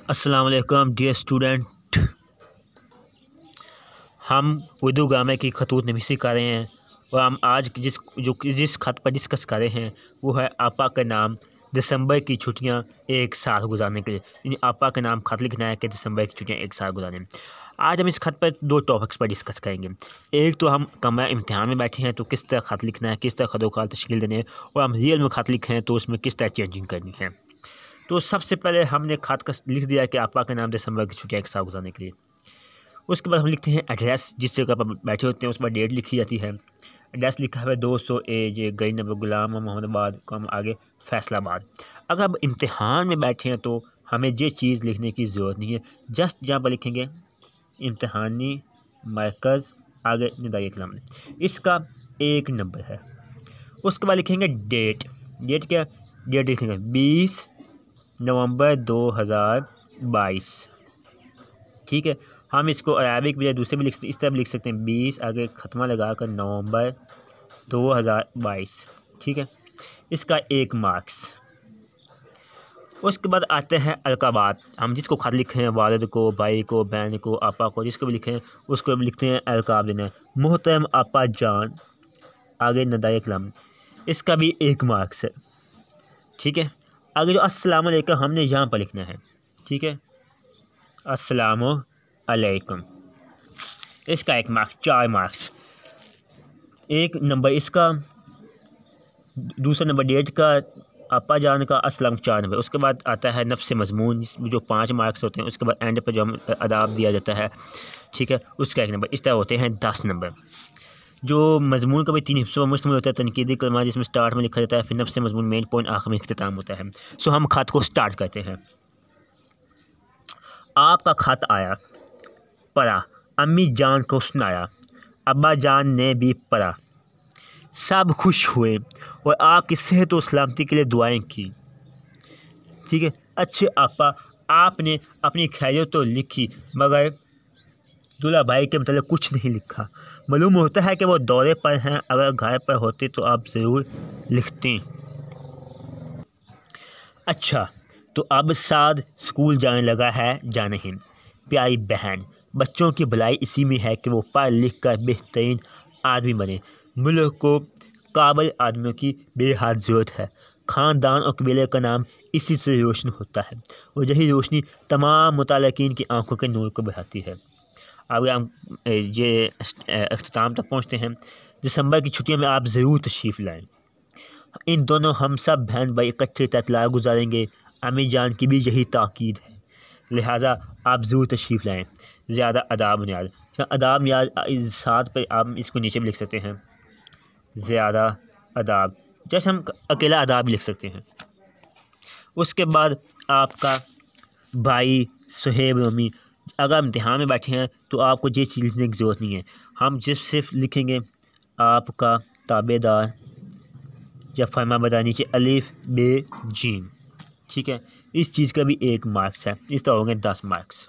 अस्सलाम वालेकुम dear student. हम उर्दू ग्रामर की खतूत नवीसी कर रहे हैं और हम आज जिस खत पर डिस्कस कर रहे हैं वो है आपा का नाम दिसंबर की छुट्टियां एक साथ गुजारने के लिए, यानी आपा का नाम खत लिखना है कि दिसंबर की छुट्टियां एक साथ गुजारने। आज हम इस खत पर दो टॉपिक्स पर डिस्कस करेंगे। एक तो हम कमरा इम्तिहान में बैठे हैं तो किस तरह खत लिखना है, किस तरह खतोखाल तश्कील देने हैं, और हम रियल में खत लिखे हैं तो उसमें किस तरह चेंजिंग करनी है। तो सबसे पहले हमने खत का लिख दिया कि आपा का नाम दिसंबर की छुट्टियां एक साथ गुजारने के लिए। उसके बाद हम लिखते हैं एड्रेस, जिस जगह पर बैठे होते हैं उस पर डेट लिखी जाती है। एड्रेस लिखा हुआ है 200 AJ गली नंबर गुलाम मोहम्मदाबाद कम आगे फैसलाबाद। अगर अब इम्तिहान में बैठे हैं तो हमें ये चीज़ लिखने की ज़रूरत नहीं है, जस्ट जहाँ पर लिखेंगे इम्तिहानी मरकज़ आगे निदाई कलाम, इसका 1 नंबर है। उसके बाद लिखेंगे डेट। डेट क्या, डेट लिखेंगे 20 नवंबर 2022। ठीक है, हम इसको अरबिक बजाय दूसरे भी इस तरह भी लिख सकते हैं, 20 आगे खत्मा लगाकर नवंबर 2022। ठीक है, इसका 1 मार्क्स। उसके बाद आते हैं अलकाबात। हम जिसको खत लिखे हैं, वालिद को, भाई को, बहन को, आपा को, जिसको भी लिखे हैं उसको भी लिखते हैं अलकाब देना है। मोहतरम आपा जान आगे नदाए कलम, इसका भी 1 मार्क्स है। ठीक है, आगे जो अस्सलाम वालेकुम हमने यहाँ पर लिखना है। ठीक है, अस्सलामु अलैकुम, इसका 1 मार्क्स, 4 मार्क्स। 1 नंबर इसका, दूसरा नंबर डेट का, आपा जान का, अस्सलाम 4 नंबर। उसके बाद आता है नफ्स मजमून जो 5 मार्क्स होते हैं। उसके बाद एंड पर जो हम अदाब दिया जाता है, ठीक है, उसका 1 नंबर। इस तरह होते हैं 10 नंबर। जो मजमून का भी 3 हिस्सों में मुश्तमिल होता है। तनकीदी कलमा जिसमें स्टार्ट में लिखा जाता है, फिर नफ्स मजमून मेन पॉइंट, आखिर में इख्तिताम होता है। सो हम खत को स्टार्ट करते हैं। आपका खत आया, पढ़ा, अम्मी जान को सुनाया, अब्बा जान ने भी पढ़ा, सब खुश हुए और आपकी सेहत और सलामती के लिए दुआएं की। ठीक है, अच्छे आपा, आपने अपनी खैरियत तो लिखी मगर दूल्हा भाई के मतलब कुछ नहीं लिखा। मालूम होता है कि वो दौरे पर हैं, अगर घर पर होते तो आप ज़रूर लिखते। अच्छा, तो अब साद स्कूल जाने लगा है या नहीं? प्यारी बहन, बच्चों की भलाई इसी में है कि वो पढ़ लिख कर बेहतरीन आदमी बने। मुल्क को काबिल आदमियों की बेहद ज़रूरत है। ख़ानदान और कबीले का नाम इसी से रोशन होता है और यही रोशनी तमाम मुतालिकीन की आंखों के नूर को बढ़ाती है। अब हम ये अख्ताम तक पहुँचते हैं। दिसंबर की छुट्टियों में आप ज़रूर तशरीफ़ लाएँ। इन दोनों हम सब बहन भाई इकट्ठे ततला गुजारेंगे। अम्मी जान की भी यही ताकीद है, लिहाजा आप ज़रूर तशरीफ़ लाएँ। ज़्यादा अदाब बुनियाद, अदाब बुनियाद साथ पर आप इसको नीचे भी लिख सकते हैं, ज़्यादा अदाब, जैसे हम अकेला अदाब भी लिख सकते हैं। उसके बाद आपका भाई सुहेब मम्मी, अगर इम्तिहान में बैठे हैं तो आपको ये चीज़ लिखने की ज़रूरत नहीं है। हम सिर्फ लिखेंगे आपका ताबेदार या फरमा बदा, नीचे अलिफ बे जीम। ठीक है, इस चीज़ का भी 1 मार्क्स है। इस तरह हो गए 10 मार्क्स।